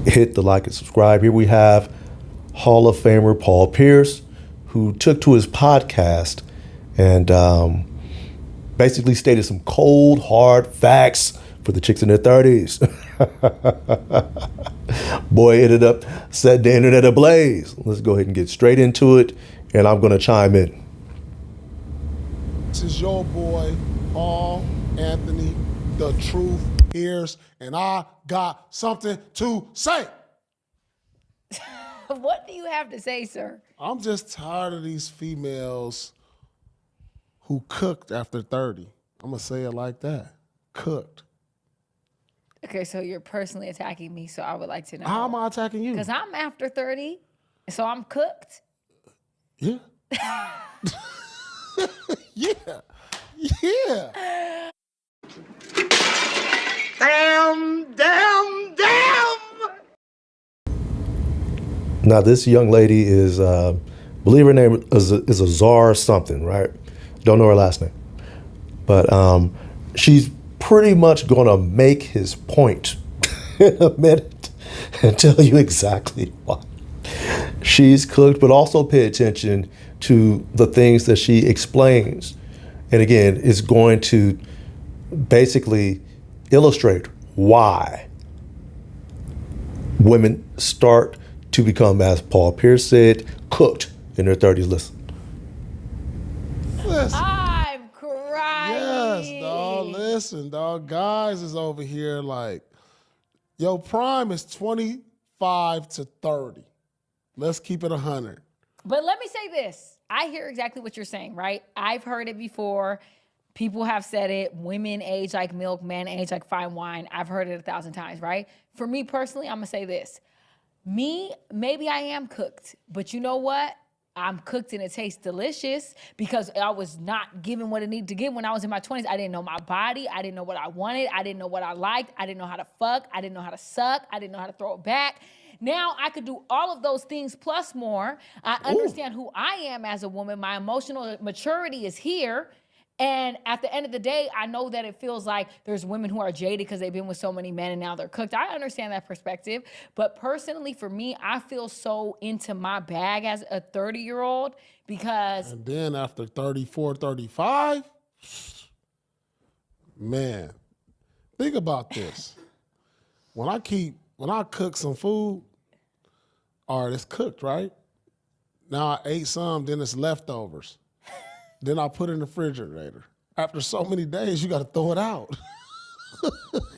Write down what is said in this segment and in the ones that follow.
hit the like and subscribe. Here we have Hall of Famer Paul Pierce, who took to his podcast and basically stated some cold, hard facts for the chicks in their 30s. Boy, ended up setting the internet ablaze. Let's go ahead and get straight into it, and I'm going to chime in. This is your boy, Paul Anthony, the truth Pierce, and I got something to say. What do you have to say, sir? I'm just tired of these females who cooked after 30. I'm going to say it like that. Cooked. Okay, so you're personally attacking me, so I would like to know. How am I attacking you? Because I'm after 30, so I'm cooked. Yeah. Yeah. Yeah. Damn. Now, this young lady is, believe her name is Azar something, right? Don't know her last name. But she's pretty much going to make his point in a minute and tell you exactly why. She's cooked, but also pay attention to the things that she explains. And again, it's going to basically illustrate why women start to become, as Paul Pierce said, cooked in their 30s. Listen. I'm crying. Yes, dog. Listen, dog. Guys is over here like, yo, prime is 25 to 30. Let's keep it 100. But let me say this. I hear exactly what you're saying, right? I've heard it before. People have said it. Women age like milk, men age like fine wine. I've heard it 1,000 times, right? For me personally, I'm going to say this. Me, maybe I am cooked, but you know what? I'm cooked and it tastes delicious because I was not given what it needed to give when I was in my 20s. I didn't know my body. I didn't know what I wanted. I didn't know what I liked. I didn't know how to fuck. I didn't know how to suck. I didn't know how to throw it back. Now I could do all of those things plus more. I understand who I am as a woman. My emotional maturity is here. And at the end of the day, I know that it feels like there's women who are jaded because they've been with so many men and now they're cooked. I understand that perspective. But personally, for me, I feel so into my bag as a 30-year-old because... And then after 34, 35, man, think about this. When I cook some food, all right, it's cooked, right? Now I ate some, then it's leftovers. Then I put it in the refrigerator. After so many days, you got to throw it out.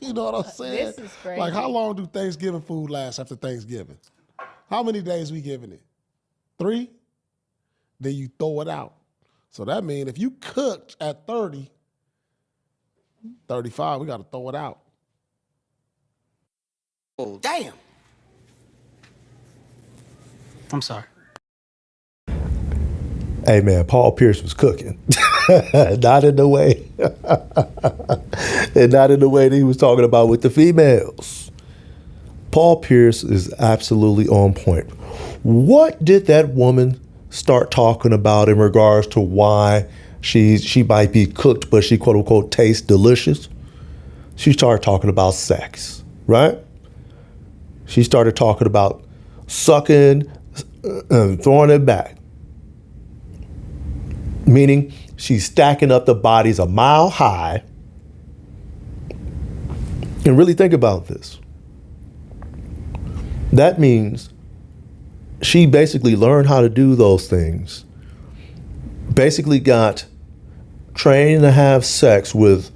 You know what I'm saying? This is crazy. Like, how long do Thanksgiving food last after Thanksgiving? How many days we giving it? 3? Then you throw it out. So that means if you cooked at 30, 35, we got to throw it out. Oh, damn. I'm sorry. Hey man, Paul Pierce was cooking. Not in the way. And not in the way that he was talking about with the females. Paul Pierce is absolutely on point. What did that woman start talking about in regards to why she might be cooked, but she quote unquote tastes delicious? She started talking about sex, right? She started talking about sucking and throwing it back. Meaning she's stacking up the bodies a mile high. And really think about this. That means she basically learned how to do those things. Basically got trained to have sex with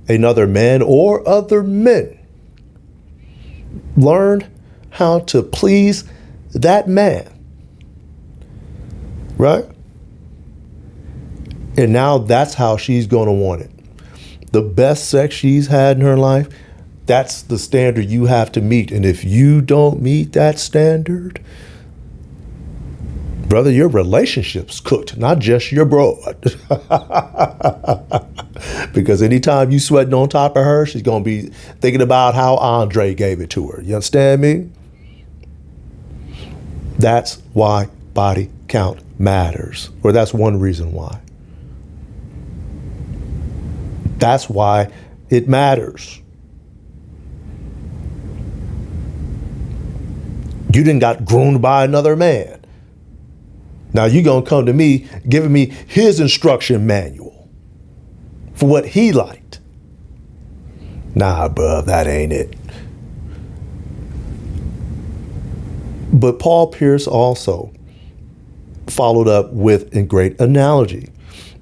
another man or other men. Learned how to please that man. Right? And now that's how she's going to want it. The best sex she's had in her life, that's the standard you have to meet. And if you don't meet that standard, brother, your relationship's cooked, not just your broad. Because anytime you sweating on top of her, she's going to be thinking about how Andre gave it to her. You understand me? That's why body count matters. Or that's one reason why. That's why it matters. You didn't got groomed by another man. Now you gonna come to me giving me his instruction manual for what he liked. Nah, bruh, that ain't it. But Paul Pierce also followed up with a great analogy.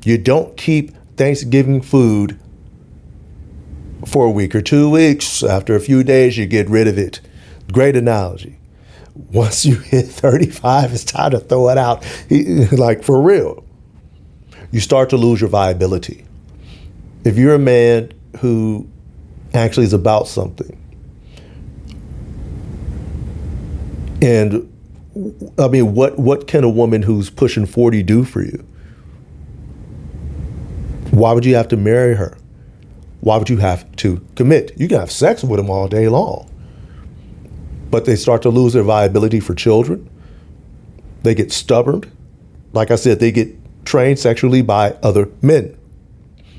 You don't keep Thanksgiving food for a week or 2 weeks. After a few days, you get rid of it. Great analogy. Once you hit 35, it's time to throw it out. Like, for real. You start to lose your viability. If you're a man who actually is about something, and I mean, what can a woman who's pushing 40 do for you? Why would you have to marry her? Why would you have to commit? You can have sex with them all day long. But they start to lose their viability for children. They get stubborn. Like I said, they get trained sexually by other men.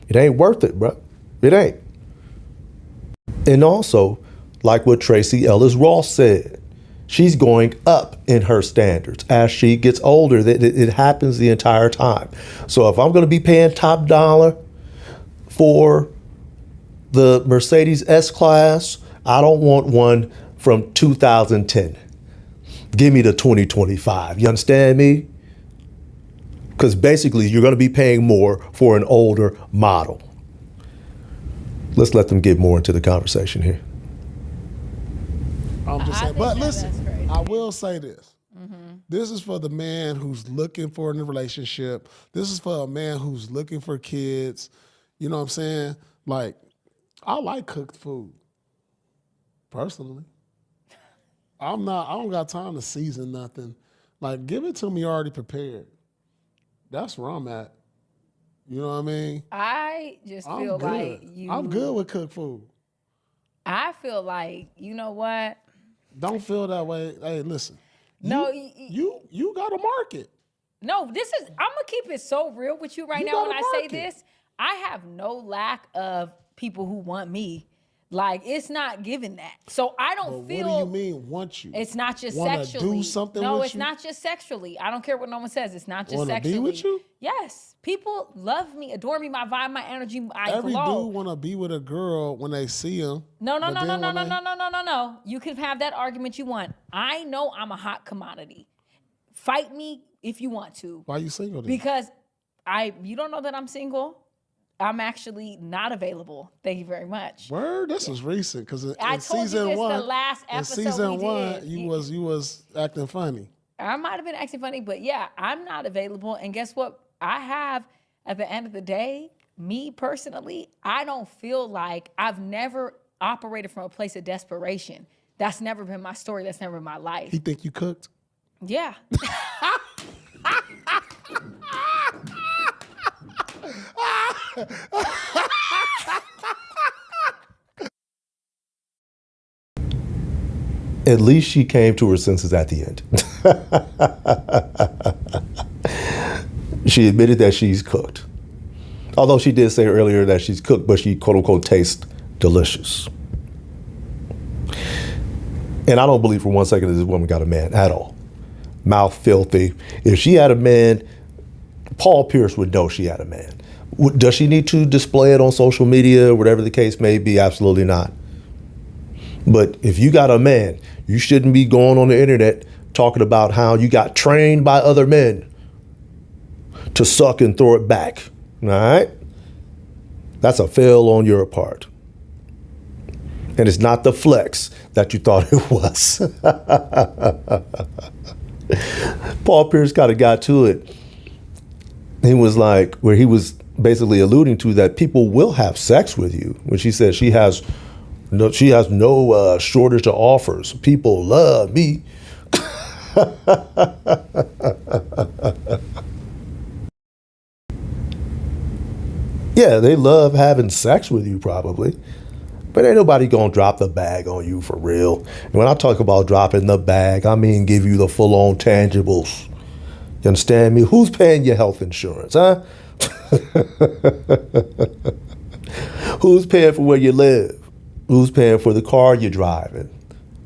It ain't worth it, bro. It ain't. And also, like what Tracy Ellis Ross said, she's going up in her standards as she gets older. It happens the entire time. So if I'm going to be paying top dollar for the Mercedes S-Class, I don't want one from 2010. Give me the 2025. You understand me? Because basically you're going to be paying more for an older model. Let's let them get more into the conversation here. I'm just saying. think But that listen, that's crazy. I will say this. This is for the man who's looking for a relationship. This is for a man who's looking for kids. You know what I'm saying? Like, I like cooked food, personally. I don't got time to season nothing. Like, give it to me already prepared. That's where I'm at. You know what I mean? I just feel like I'm good with cooked food. I feel like, you know what? Don't feel that way. Hey, listen. No, You got a market. No, I'm gonna keep it so real with you right You now when got a I say market. this. I have no lack of people who want me. Like, it's not given that. So I don't feel. What do you mean want you? It's not just Wanna sexually. do something no, with it's you? not just sexually. I don't care what no one says. It's not just Wanna sexually. be with you? Yes. People love me, adore me, my vibe, my energy, I Every glow. dude want to be with a girl when they see him. No. but then when they- No. You can have that argument you want. I know I'm a hot commodity. Fight me if you want to. Why you single then? Because you don't know that I'm single. I'm actually not available. Thank you very much. Word, this is recent because in I told you season this one, the last in episode season we one, did. you was acting funny. I might have been acting funny, but yeah, I'm not available. And guess what? I have, at the end of the day, me personally, I don't feel like I've never operated from a place of desperation. That's never been my story. That's never been my life. He think you cooked? Yeah. At least she came to her senses at the end. She admitted that she's cooked. Although she did say earlier that she's cooked, but she quote unquote tastes delicious. And I don't believe for 1 second that this woman got a man at all. Mouth filthy. If she had a man, Paul Pierce would know she had a man. Does she need to display it on social media, whatever the case may be? Absolutely not. But if you got a man, you shouldn't be going on the internet talking about how you got trained by other men to suck and throw it back. All right? That's a fail on your part. And it's not the flex that you thought it was. Paul Pierce kind of got to it. He was like, where he was basically alluding to that people will have sex with you. When she said she has no shortage of offers. People love me. Yeah, they love having sex with you probably. But ain't nobody gonna drop the bag on you for real. And when I talk about dropping the bag, I mean give you the full-on tangibles. You understand me? Who's paying your health insurance, huh? Who's paying for where you live? Who's paying for the car you're driving?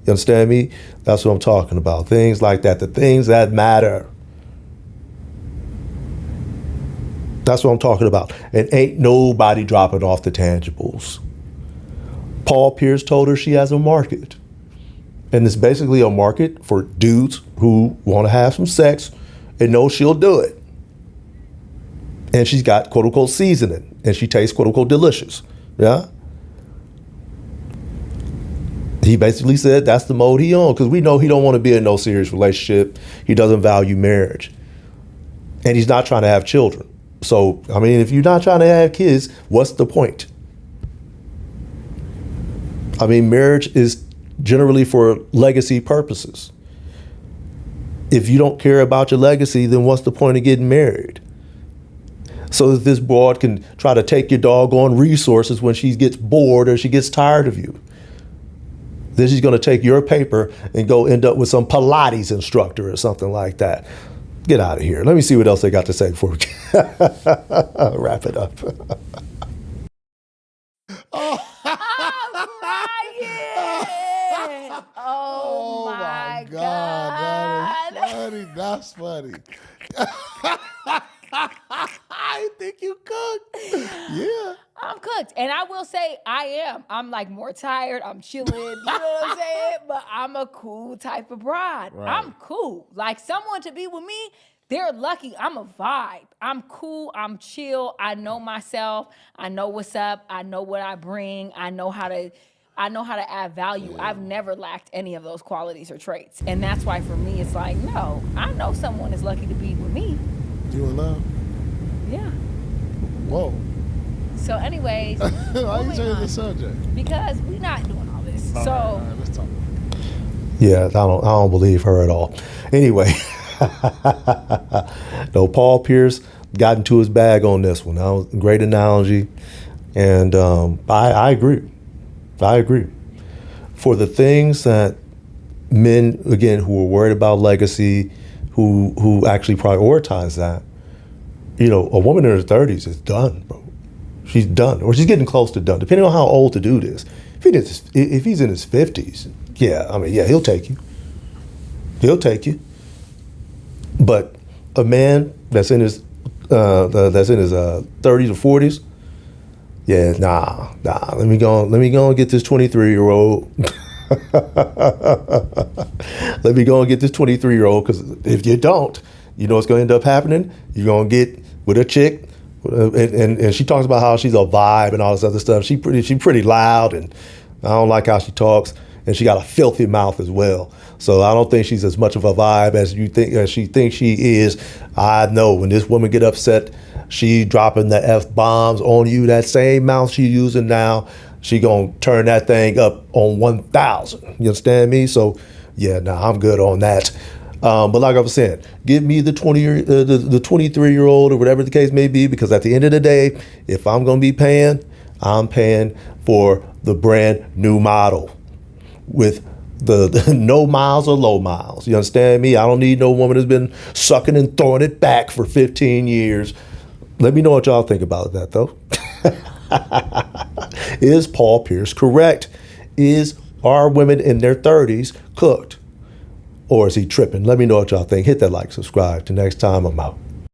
You understand me? That's what I'm talking about. Things like that, the things that matter. That's what I'm talking about. And ain't nobody dropping off the tangibles. Paul Pierce told her she has a market. And it's basically a market for dudes who want to have some sex and know she'll do it. And she's got quote unquote seasoning and she tastes quote unquote delicious. Yeah. He basically said that's the mode he on, because we know he don't want to be in no serious relationship. He doesn't value marriage. And he's not trying to have children. So, I mean, if you're not trying to have kids, what's the point? I mean, marriage is generally for legacy purposes. If you don't care about your legacy, then what's the point of getting married? So that this broad can try to take your doggone resources when she gets bored or she gets tired of you. Then she's going to take your paper and go end up with some Pilates instructor or something like that. Get out of here. Let me see what else they got to say before we wrap it up. Oh my God. That's funny. I think you cooked. Yeah. I'm cooked. And I will say I am. I'm like more tired. I'm chilling. You know what I'm saying? But I'm a cool type of bride. Right. I'm cool. Like someone to be with me, they're lucky. I'm a vibe. I'm cool. I'm chill. I know myself. I know what's up. I know what I bring. I know how to add value. Yeah. I've never lacked any of those qualities or traits. And that's why for me, it's like, no, I know someone is lucky to be with me. You in love? Yeah. Whoa. So anyways. Why you changing the subject? Because we're not doing all this. All so right, let's talk about it. Yeah, I don't believe her at all. Anyway, no, Paul Pierce got into his bag on this one. That was a great analogy. And I agree. I agree. For the things that men, again, who are worried about legacy, who actually prioritize that, you know, a woman in her 30s is done, bro. She's done, or she's getting close to done, depending on how old the dude is. If he's in his 50s, yeah, I mean, yeah, he'll take you. He'll take you. But a man that's in his 30s or 40s, yeah, nah. Let me go and get this 23-year-old. Let me go and get this 23-year-old, because if you don't, you know what's going to end up happening? You're going to get with a chick, and she talks about how she's a vibe and all this other stuff. She pretty loud, and I don't like how she talks, and she got a filthy mouth as well. So I don't think she's as much of a vibe as she thinks she is. I know when this woman get upset, she dropping the F-bombs on you. That same mouth she using now, she gonna turn that thing up on 1,000. You understand me? So yeah, I'm good on that. But like I was saying, give me the 23-year-old or whatever the case may be, because at the end of the day, if I'm gonna be paying, I'm paying for the brand new model with the no miles or low miles. You understand me? I don't need no woman that's been sucking and throwing it back for 15 years. Let me know what y'all think about that, though. Is Paul Pierce correct? Are women in their 30s cooked? Or is he tripping? Let me know what y'all think. Hit that like, subscribe. Till next time, I'm out.